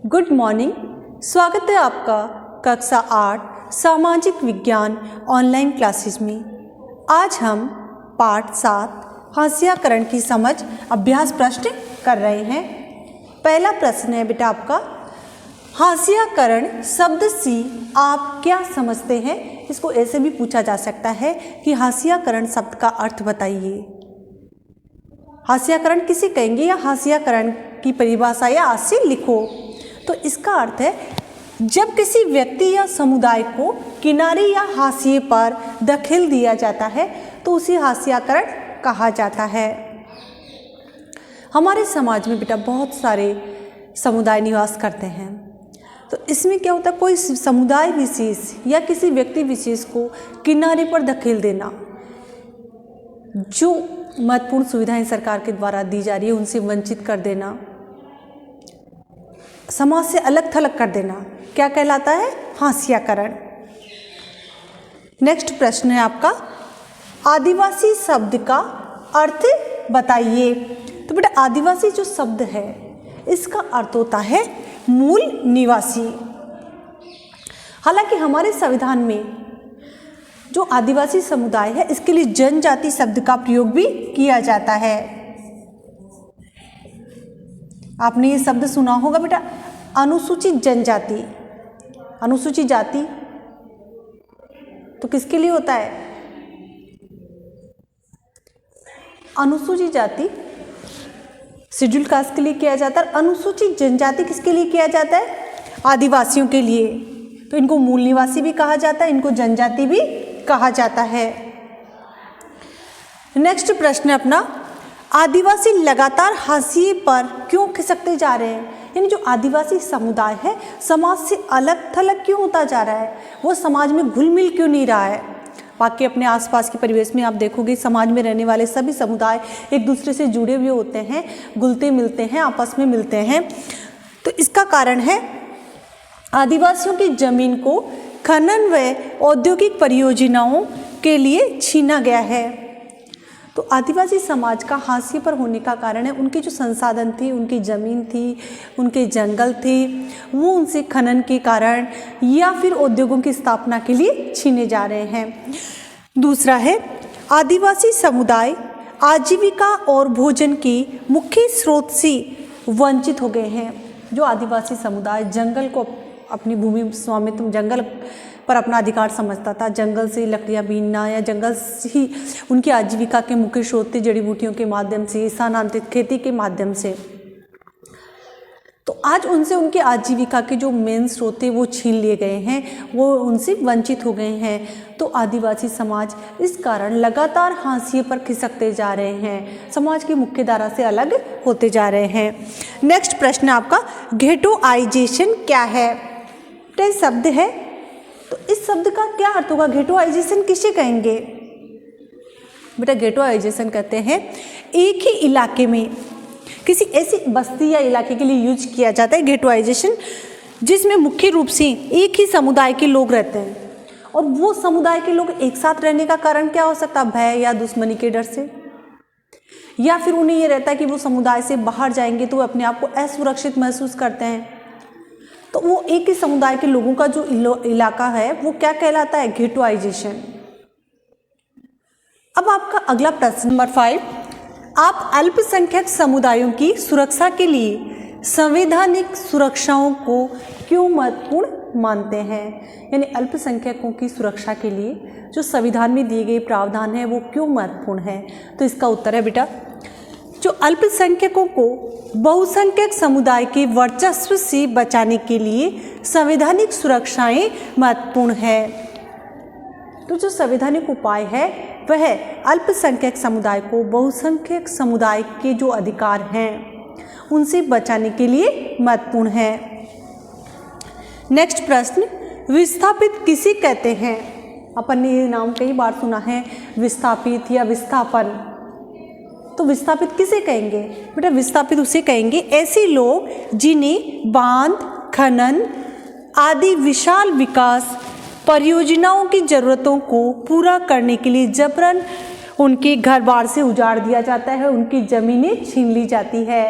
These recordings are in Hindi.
Good morning. स्वागत है आपका कक्षा 8 सामाजिक विज्ञान ऑनलाइन क्लासेस में। आज हम पाठ 7 हास्याकरण की समझ अभ्यास प्रश्न कर रहे हैं। पहला प्रश्न है बेटा आपका, हास्याकरण शब्द से आप क्या समझते हैं। इसको ऐसे भी पूछा जा सकता है कि हास्याकरण शब्द का अर्थ बताइए। हास्याकरण किसे कहेंगे या हास्याकरण की परिभाषा या हास्य लिखो। तो इसका अर्थ है जब किसी व्यक्ति या समुदाय को किनारे या हाशिए पर धकेल दिया जाता है तो उसे हास्याकरण कहा जाता है। हमारे समाज में बेटा बहुत सारे समुदाय निवास करते हैं। तो इसमें क्या होता है, कोई समुदाय विशेष या किसी व्यक्ति विशेष को किनारे पर धकेल देना, जो महत्वपूर्ण सुविधाएं सरकार के द्वारा दी जा रही है उनसे वंचित कर देना, समाज से अलग थलग कर देना, क्या कहलाता है, हास्याकरण। नेक्स्ट प्रश्न है आपका, आदिवासी शब्द का अर्थ बताइए। तो बेटा आदिवासी जो शब्द है इसका अर्थ होता है मूल निवासी। हालांकि हमारे संविधान में जो आदिवासी समुदाय है इसके लिए जनजाति शब्द का प्रयोग भी किया जाता है। आपने ये शब्द सुना होगा बेटा, अनुसूचित जनजाति। अनुसूचित जाति तो किसके लिए होता है, अनुसूचित जाति शेड्यूल कास्ट के लिए किया जाता है। अनुसूचित जनजाति किसके लिए किया जाता है, आदिवासियों के लिए। तो इनको मूल निवासी भी कहा जाता है, इनको जनजाति भी कहा जाता है। नेक्स्ट प्रश्न है अपना, आदिवासी लगातार हाशिए पर क्यों खिसकते जा रहे हैं। यानी जो आदिवासी समुदाय है समाज से अलग थलग क्यों होता जा रहा है, वो समाज में घुल मिल क्यों नहीं रहा है। बाकी अपने आसपास के परिवेश में आप देखोगे समाज में रहने वाले सभी समुदाय एक दूसरे से जुड़े हुए होते हैं, घुलते मिलते हैं, आपस में मिलते हैं। तो इसका कारण है आदिवासियों की जमीन को खनन व औद्योगिक परियोजनाओं के लिए छीना गया है। तो आदिवासी समाज का हाशिए पर होने का कारण है उनके जो संसाधन थी, उनकी ज़मीन थी, उनके जंगल थे, वो उनसे खनन के कारण या फिर उद्योगों की स्थापना के लिए छीने जा रहे हैं। दूसरा है, आदिवासी समुदाय आजीविका और भोजन के मुख्य स्रोत से वंचित हो गए हैं। जो आदिवासी समुदाय जंगल को अपनी भूमि स्वामित्व, जंगल पर अपना अधिकार समझता था, जंगल से लकड़ियाँ बीनना या जंगल से ही उनकी आजीविका के मुख्य स्रोत थे, जड़ी बूटियों के माध्यम से, स्थानांतरित खेती के माध्यम से। तो आज उनसे उनके आजीविका के जो मेन स्रोत थे वो छीन लिए गए हैं, वो उनसे वंचित हो गए हैं। तो आदिवासी समाज इस कारण लगातार हाशिए पर खिसकते जा रहे हैं, समाज की मुख्य धारा से अलग होते जा रहे हैं। नेक्स्ट प्रश्न आपका, घेटोआइजेशन क्या है। तो शब्द है, तो इस शब्द का क्या अर्थ होगा, घेटोआइजेशन किसे कहेंगे। बेटा घेटोआइजेशन कहते हैं एक ही इलाके में किसी ऐसी बस्ती या इलाके के लिए यूज किया जाता है घेटोआइजेशन, जिसमें मुख्य रूप से एक ही समुदाय के लोग रहते हैं। और वो समुदाय के लोग एक साथ रहने का कारण क्या हो सकता है, भय या दुश्मनी के डर से, या फिर उन्हें ये रहता है कि वो समुदाय से बाहर जाएंगे तो वो अपने आप को असुरक्षित महसूस करते हैं। तो वो एक ही समुदाय के लोगों का जो इलाका है वो क्या कहलाता है, घेटोआइजेशन। अब आपका अगला प्रश्न नंबर 5, आप अल्पसंख्यक समुदायों की सुरक्षा के लिए संवैधानिक सुरक्षाओं को क्यों महत्वपूर्ण मानते हैं। यानी अल्पसंख्यकों की सुरक्षा के लिए जो संविधान में दिए गए प्रावधान है वो क्यों महत्वपूर्ण है। तो इसका उत्तर है बेटा, जो अल्पसंख्यकों को बहुसंख्यक समुदाय के वर्चस्व से बचाने के लिए संवैधानिक सुरक्षाएं महत्वपूर्ण है। तो जो संवैधानिक उपाय है वह अल्पसंख्यक समुदाय को बहुसंख्यक समुदाय के जो अधिकार हैं उनसे बचाने के लिए महत्वपूर्ण है। नेक्स्ट प्रश्न, विस्थापित किसे कहते हैं। अपन ने ये नाम कई बार सुना है, विस्थापित या विस्थापन। तो विस्थापित किसे कहेंगे, बेटा विस्थापित उसे कहेंगे ऐसे लोग जिन्हें बांध, खनन आदि विशाल विकास परियोजनाओं की ज़रूरतों को पूरा करने के लिए जबरन उनके घर बार से उजाड़ दिया जाता है, उनकी ज़मीनें छीन ली जाती है।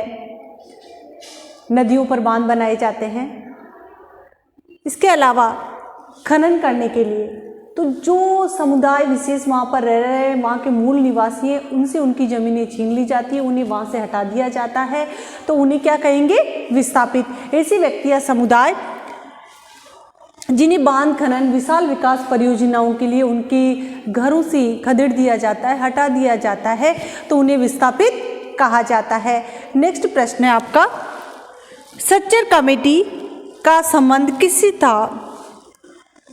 नदियों पर बांध बनाए जाते हैं। इसके अलावा खनन करने के लिए तो जो समुदाय विशेष वहाँ पर रह रहे हैं, वहाँ के मूल निवासी हैं, उनसे उनकी ज़मीनें छीन ली जाती है, उन्हें वहाँ से हटा दिया जाता है, तो उन्हें क्या कहेंगे? विस्थापित। ऐसे व्यक्ति या समुदाय जिन्हें बांध खनन विशाल विकास परियोजनाओं के लिए उनके घरों से खदेड़ दिया जाता है, हटा दिया जाता है, तो उन्हें विस्थापित कहा जाता है। नेक्स्ट प्रश्न है आपका, सच्चर कमेटी का संबंध किससे था?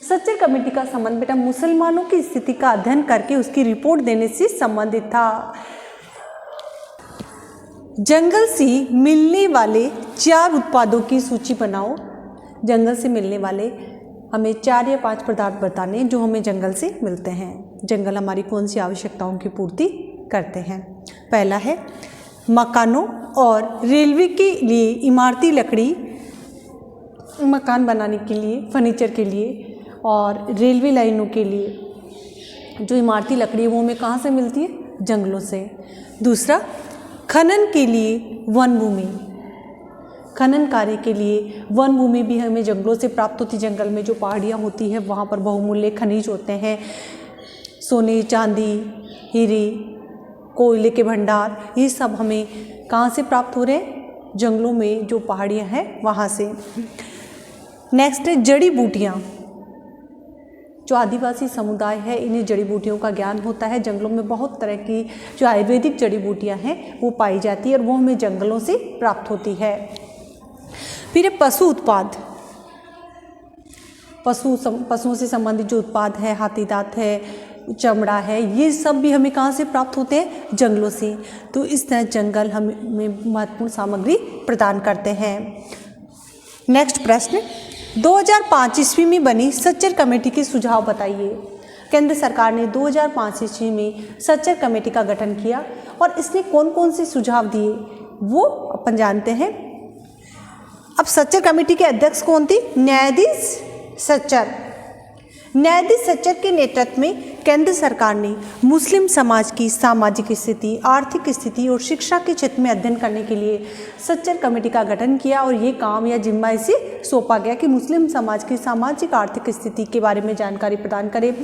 सच्चर कमेटी का संबंध बेटा मुसलमानों की स्थिति का अध्ययन करके उसकी रिपोर्ट देने से संबंधित था। जंगल से मिलने वाले 4 उत्पादों की सूची बनाओ। जंगल से मिलने वाले हमें 4 या 5 पदार्थ बताने जो हमें जंगल से मिलते हैं। जंगल हमारी कौन सी आवश्यकताओं की पूर्ति करते हैं? पहला है मकानों और रेलवे के लिए इमारती लकड़ी, मकान बनाने के लिए, फर्नीचर के लिए और रेलवे लाइनों के लिए जो इमारती लकड़ी है वो हमें कहाँ से मिलती है? जंगलों से। दूसरा, खनन के लिए वन भूमि, खनन कार्य के लिए वन भूमि भी हमें जंगलों से प्राप्त होती। जंगल में जो पहाड़ियाँ होती हैं वहाँ पर बहुमूल्य खनिज होते हैं, सोने, चांदी, हीरे, कोयले के भंडार, ये सब हमें कहाँ से प्राप्त हो रहे हैं? जंगलों में जो पहाड़ियाँ हैं वहाँ से। नेक्स्ट है जड़ी बूटियाँ। जो आदिवासी समुदाय है इन्हें जड़ी बूटियों का ज्ञान होता है। जंगलों में बहुत तरह की जो आयुर्वेदिक जड़ी बूटियाँ हैं वो पाई जाती है और वो हमें जंगलों से प्राप्त होती है। फिर पशु उत्पाद, पशुओं से संबंधित जो उत्पाद है, हाथी दांत है, चमड़ा है, ये सब भी हमें कहाँ से प्राप्त होते हैं? जंगलों से। तो इस तरह जंगल हमें महत्वपूर्ण सामग्री प्रदान करते हैं। नेक्स्ट प्रश्न, 2005 ईस्वी में बनी सच्चर कमेटी के सुझाव बताइए। केंद्र सरकार ने 2005 ईस्वी में सच्चर कमेटी का गठन किया और इसने कौन कौन से सुझाव दिए वो अपन जानते हैं। अब सच्चर कमेटी के अध्यक्ष कौन थी? न्यायाधीश सच्चर। न्यायाधीश सच्चर के नेतृत्व में केंद्र सरकार ने मुस्लिम समाज की सामाजिक स्थिति, आर्थिक स्थिति और शिक्षा के क्षेत्र में अध्ययन करने के लिए सच्चर कमेटी का गठन किया और ये काम या जिम्मा इसे सौंपा गया कि मुस्लिम समाज की सामाजिक आर्थिक स्थिति के बारे में जानकारी प्रदान करे,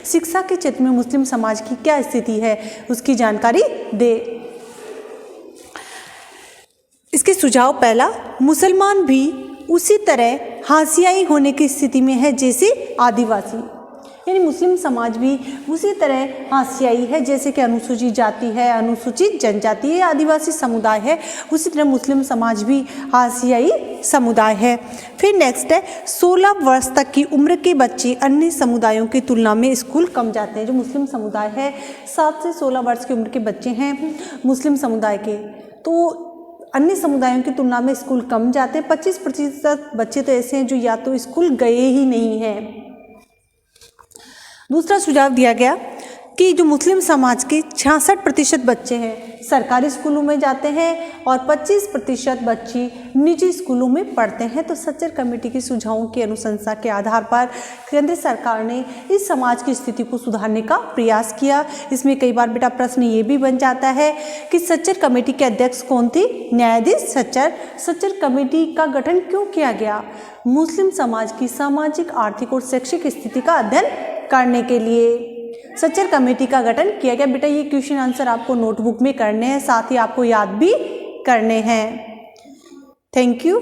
शिक्षा के क्षेत्र में मुस्लिम समाज की क्या स्थिति है उसकी जानकारी दे। इसके सुझाव, पहला, मुसलमान भी उसी तरह हाशियाई होने की स्थिति में है जैसे आदिवासी, यानी मुस्लिम समाज भी उसी तरह हाशियाई है जैसे कि अनुसूचित जाति है, अनुसूचित जनजाति है, आदिवासी समुदाय है, उसी तरह मुस्लिम समाज भी हाशियाई समुदाय है। फिर नेक्स्ट है 16 वर्ष तक की उम्र के बच्चे अन्य समुदायों की तुलना में स्कूल कम जाते हैं। जो मुस्लिम समुदाय है 7 से 16 वर्ष की उम्र के बच्चे हैं मुस्लिम समुदाय के, तो अन्य समुदायों की तुलना में स्कूल कम जाते हैं। 25% बच्चे तो ऐसे हैं जो या तो स्कूल गए ही नहीं हैं। दूसरा सुझाव दिया गया कि जो मुस्लिम समाज के 66% बच्चे हैं सरकारी स्कूलों में जाते हैं और 25% बच्चे निजी स्कूलों में पढ़ते हैं। तो सच्चर कमेटी के सुझावों की अनुशंसा के आधार पर केंद्र सरकार ने इस समाज की स्थिति को सुधारने का प्रयास किया। इसमें कई बार बेटा प्रश्न ये भी बन जाता है कि सच्चर कमेटी के अध्यक्ष कौन थे? न्यायाधीश सच्चर। सच्चर कमेटी का गठन क्यों किया गया? मुस्लिम समाज की सामाजिक, आर्थिक और शैक्षिक स्थिति का अध्ययन करने के लिए सच्चर कमेटी का गठन किया गया। बेटा ये क्वेश्चन आंसर आपको नोटबुक में करने हैं, साथ ही आपको याद भी करने हैं। Thank you.